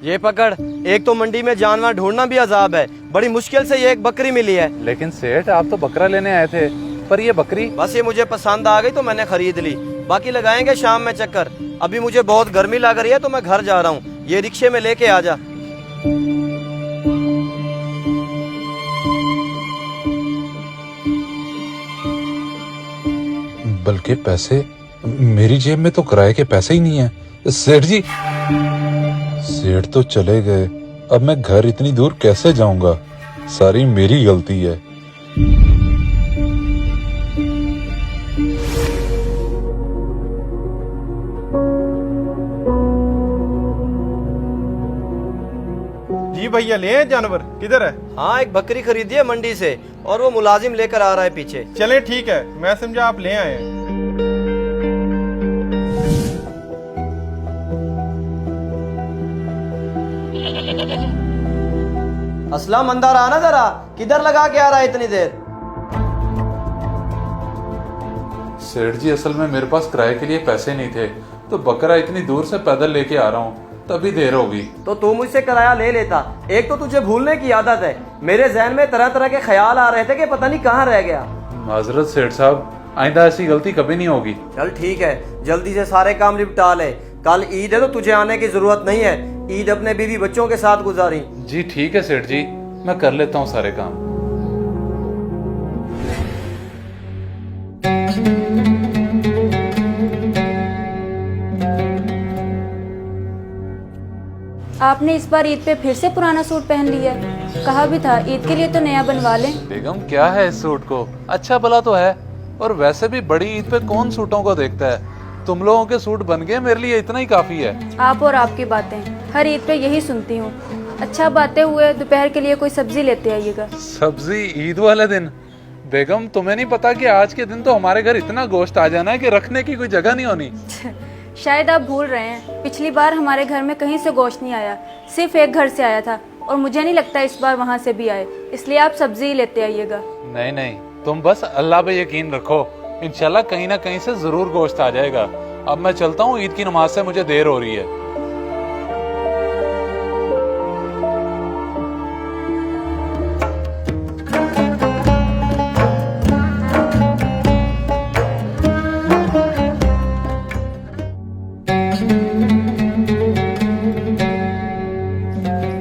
ये पकड़। एक तो मंडी में जानवर ढूंढना भी अजाब है, बड़ी मुश्किल से ये एक बकरी मिली है। लेकिन सेठ आप तो बकरा लेने आए थे, पर ये बकरी? बस ये मुझे पसंद आ गई तो मैंने खरीद ली। बाकी लगाएंगे शाम में चक्कर। अभी मुझे बहुत गर्मी लग रही है तो मैं घर जा रहा हूँ। ये रिक्शे में लेके आ जा। बल्कि पैसे मेरी जेब में तो किराए के पैसे ही नहीं है। सेठ जी, सेठ तो चले गए, अब मैं घर इतनी दूर कैसे जाऊंगा? सारी मेरी गलती है। जी भैया, ले आए जानवर? किधर है? हाँ, एक बकरी खरीदी है मंडी से और वो मुलाजिम लेकर आ रहा है पीछे। चले ठीक है, मैं समझा आप ले आए हैं। असलम, अंदर आना जरा। किधर लगा के आ रहा है इतनी देर? सेठ जी, असल में मेरे पास किराए के लिए पैसे नहीं थे, तो बकरा इतनी दूर से पैदल लेके आ रहा हूँ, तभी देर होगी। तो तू मुझसे किराया ले लेता। एक तो तुझे भूलने की आदत है। मेरे जहन में तरह तरह के ख्याल आ रहे थे कि पता नहीं कहाँ रह गया। माजरत सेठ साहब, आइंदा ऐसी गलती कभी नहीं होगी। चल ठीक है, जल्दी से सारे काम निपटा ले। कल ईद है तो तुझे आने की जरूरत नहीं है। ईद अपने बीवी बच्चों के साथ गुजारी। जी ठीक है सेठ जी, मैं कर लेता हूँ सारे काम। आपने इस बार ईद पे फिर से पुराना सूट पहन लिया है। कहा भी था ईद के लिए तो नया बनवा लें। बेगम, क्या है इस सूट को? अच्छा भला तो है, और वैसे भी बड़ी ईद पे कौन सूटों को देखता है? तुम लोगों के सूट बन गए, मेरे लिए इतना ही काफी है। आप और आपकी बातें हर ईद पे यही सुनती हूँ। अच्छा, बातें हुए, दोपहर के लिए कोई सब्जी लेते आइएगा। सब्जी ईद वाले दिन? बेगम, तुम्हें नहीं पता कि आज के दिन तो हमारे घर इतना गोश्त आ जाना है कि रखने की कोई जगह नहीं होनी। शायद आप भूल रहे हैं, पिछली बार हमारे घर में कहीं से गोश्त नहीं आया, सिर्फ एक घर से आया था, और मुझे नहीं लगता इस बार वहाँ से भी आए, इसलिए आप सब्जी ही लेते आइएगा। नहीं नहीं, तुम बस अल्लाह पे यकीन रखो, इंशाल्लाह कहीं ना कहीं से जरूर गोश्त आ जाएगा। अब मैं चलता हूँ, ईद की नमाज से मुझे देर हो रही है।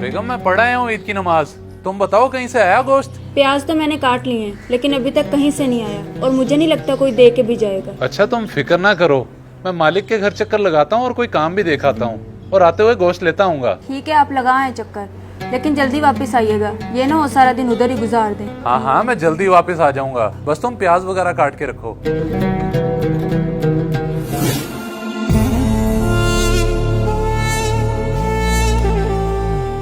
बेगम, मैं पढ़ आया हूँ ईद की नमाज, तुम बताओ कहीं से आया गोश्त? प्याज तो मैंने काट लिए हैं, लेकिन अभी तक कहीं से नहीं आया, और मुझे नहीं लगता कोई दे के भी जाएगा। अच्छा, तुम फिक्र ना करो, मैं मालिक के घर चक्कर लगाता हूँ और कोई काम भी दिखाता हूँ, और आते हुए गोश्त लेता हूँगा। ठीक है, आप लगाएं चक्कर, लेकिन जल्दी वापस आइएगा, ये ना हो सारा दिन उधर ही गुजार दें। हाँ हाँ, मैं जल्दी वापस आ जाऊंगा, बस तुम प्याज वगैरह काट के रखो।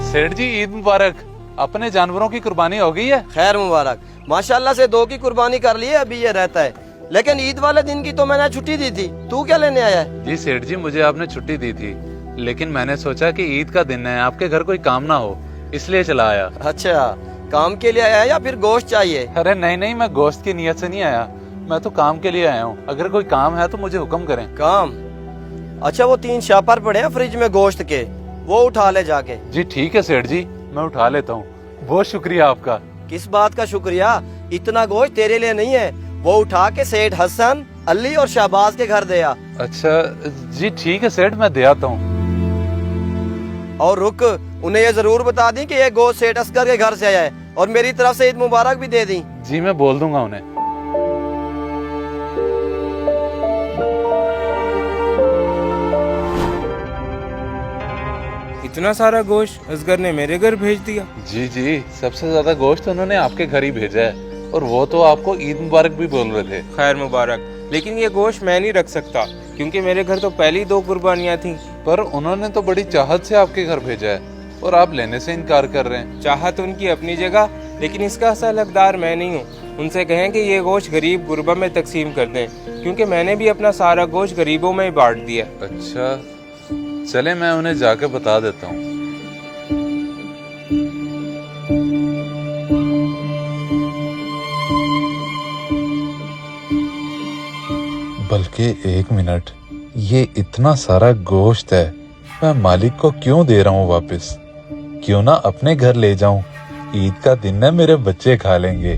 सेठ जी, ईद मुबारक। अपने जानवरों की कुर्बानी हो गई है? खैर मुबारक। माशाल्लाह से 2 की कुर्बानी कर ली है, अभी ये रहता है। लेकिन ईद वाले दिन की तो मैंने छुट्टी दी थी। तू क्या लेने आया है? जी सेठ जी, मुझे आपने छुट्टी दी थी, लेकिन मैंने सोचा कि ईद का दिन है, आपके घर कोई काम ना हो, इसलिए चला आया। अच्छा, काम के लिए आया है या फिर गोश्त चाहिए? अरे नहीं नहीं, मैं गोश्त की नियत से नहीं आया, मैं तो काम के लिए आया हूँ। अगर कोई काम है तो मुझे हुक्म करें। काम? अच्छा, वो 3 शापर पड़े हैं फ्रिज में गोश्त के, वो उठा ले जाके। जी ठीक है सेठ जी, मैं उठा लेता हूँ, बहुत शुक्रिया आपका। किस बात का शुक्रिया? इतना गोश्त तेरे लिए नहीं है, वो उठा के सेठ हसन, अली और शहबाज के घर दे आ। अच्छा जी ठीक है सेठ, मैं दे आता हूँ। और रुक, उन्हें ये जरूर बता दी कि ये गोश्त सेठ असगर के घर से आया है, और मेरी तरफ से ईद मुबारक भी दे दी। जी मैं बोल दूंगा उन्हें। इतना सारा गोश्त असगर ने मेरे घर भेज दिया? जी जी, सबसे ज्यादा गोश्त उन्होंने आपके घर ही भेजा है, और वो तो आपको ईद मुबारक भी बोल रहे थे। खैर मुबारक, लेकिन ये गोश्त मैं नहीं रख सकता, क्योंकि मेरे घर तो पहली 2 कुर्बानियाँ थी। पर उन्होंने तो बड़ी चाहत से आपके घर भेजा है, और आप लेने से इनकार कर रहे हैं। चाहत उनकी अपनी जगह, लेकिन इसका असल हकदार मैं नहीं हूँ। उनसे कहें कि ये गोश्त गरीब गुरबा में तकसीम कर दें, क्योंकि मैंने भी अपना सारा गोश्त गरीबों में ही बांट दिया। अच्छा चले, मैं उन्हें जाके बता देता हूँ। बल्कि 1 मिनट, ये इतना सारा गोश्त है, मैं मालिक को क्यों दे रहा हूँ वापस? क्यों ना अपने घर ले जाऊं? ईद का दिन है, मेरे बच्चे खा लेंगे।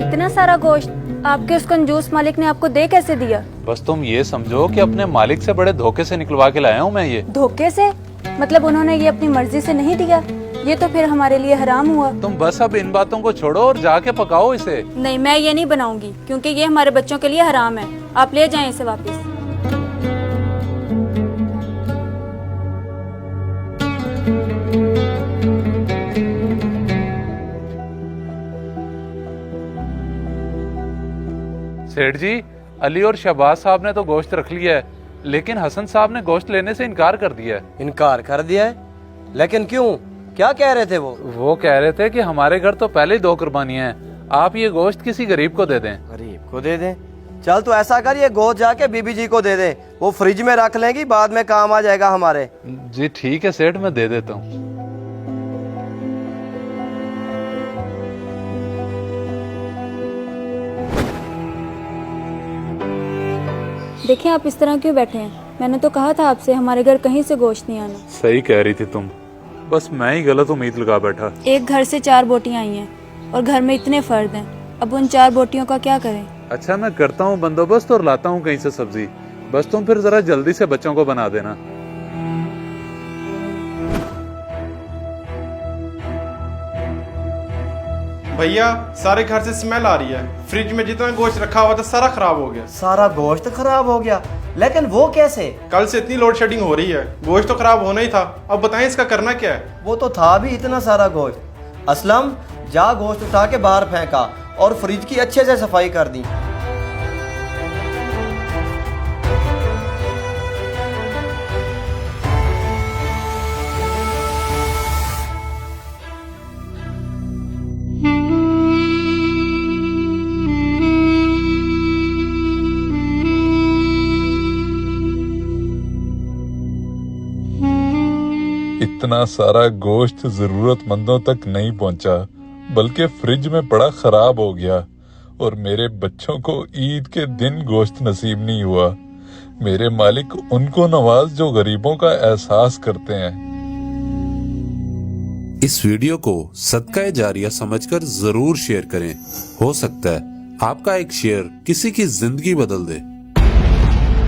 इतना सारा गोश्त आपके उस कंजूस मालिक ने आपको दे कैसे दिया? बस तुम ये समझो कि अपने मालिक से बड़े धोखे से निकलवा के लाया हूँ मैं ये। धोखे से? मतलब उन्होंने ये अपनी मर्जी से नहीं दिया? ये तो फिर हमारे लिए हराम हुआ। तुम बस अब इन बातों को छोड़ो और जाके पकाओ इसे। नहीं, मैं ये नहीं बनाऊंगी क्योंकि ये हमारे बच्चों के लिए हराम है। आप ले जाएं इसे वापस। सेठ जी, अली और शहबाज साहब ने तो गोश्त रख लिया है, लेकिन हसन साहब ने गोश्त लेने से इनकार कर दिया है। इनकार कर दिया है? लेकिन क्यों? क्या कह रहे थे वो कह रहे थे कि हमारे घर तो पहले ही 2 कुर्बानियां हैं, आप ये गोश्त किसी गरीब को दे दें। गरीब को दे दें? चल तो ऐसा कर, ये गोश्त जाके बीबी जी को दे दे, वो फ्रिज में रख लेंगी, बाद में काम आ जाएगा हमारे। जी ठीक है सेठ, मैं दे देता हूँ। देखिए आप इस तरह क्यों बैठे हैं? मैंने तो कहा था आपसे हमारे घर कहीं से गोश्त नहीं आना। सही कह रही थी तुम, बस मैं ही गलत उम्मीद लगा बैठा। एक घर से 4 बोटियां आई हैं और घर में इतने फर्द हैं, अब उन 4 बोटियों का क्या करें? अच्छा मैं करता हूँ बंदोबस्त और लाता हूँ कहीं से सब्जी, बस तुम फिर जरा जल्दी से बच्चों को बना देना। भैया सारे घर से स्मेल आ रही है, फ्रिज में जितना गोश्त रखा हुआ था सारा खराब हो गया। सारा गोश्त खराब हो गया? लेकिन वो कैसे? कल से इतनी लोड शेडिंग हो रही है, गोश्त तो खराब होना ही था। अब बताएं इसका करना क्या है? वो तो था भी इतना सारा गोश्त। असलम, जा गोश्त उठा के बाहर फेंका और फ्रिज की अच्छे से सफाई कर दी। इतना सारा गोश्त जरूरतमंदों तक नहीं पहुंचा, बल्कि फ्रिज में पड़ा खराब हो गया, और मेरे बच्चों को ईद के दिन गोश्त नसीब नहीं हुआ। मेरे मालिक उनको नवाज जो गरीबों का एहसास करते हैं। इस वीडियो को सदका जारिया समझकर जरूर शेयर करें। हो सकता है आपका एक शेयर किसी की जिंदगी बदल दे।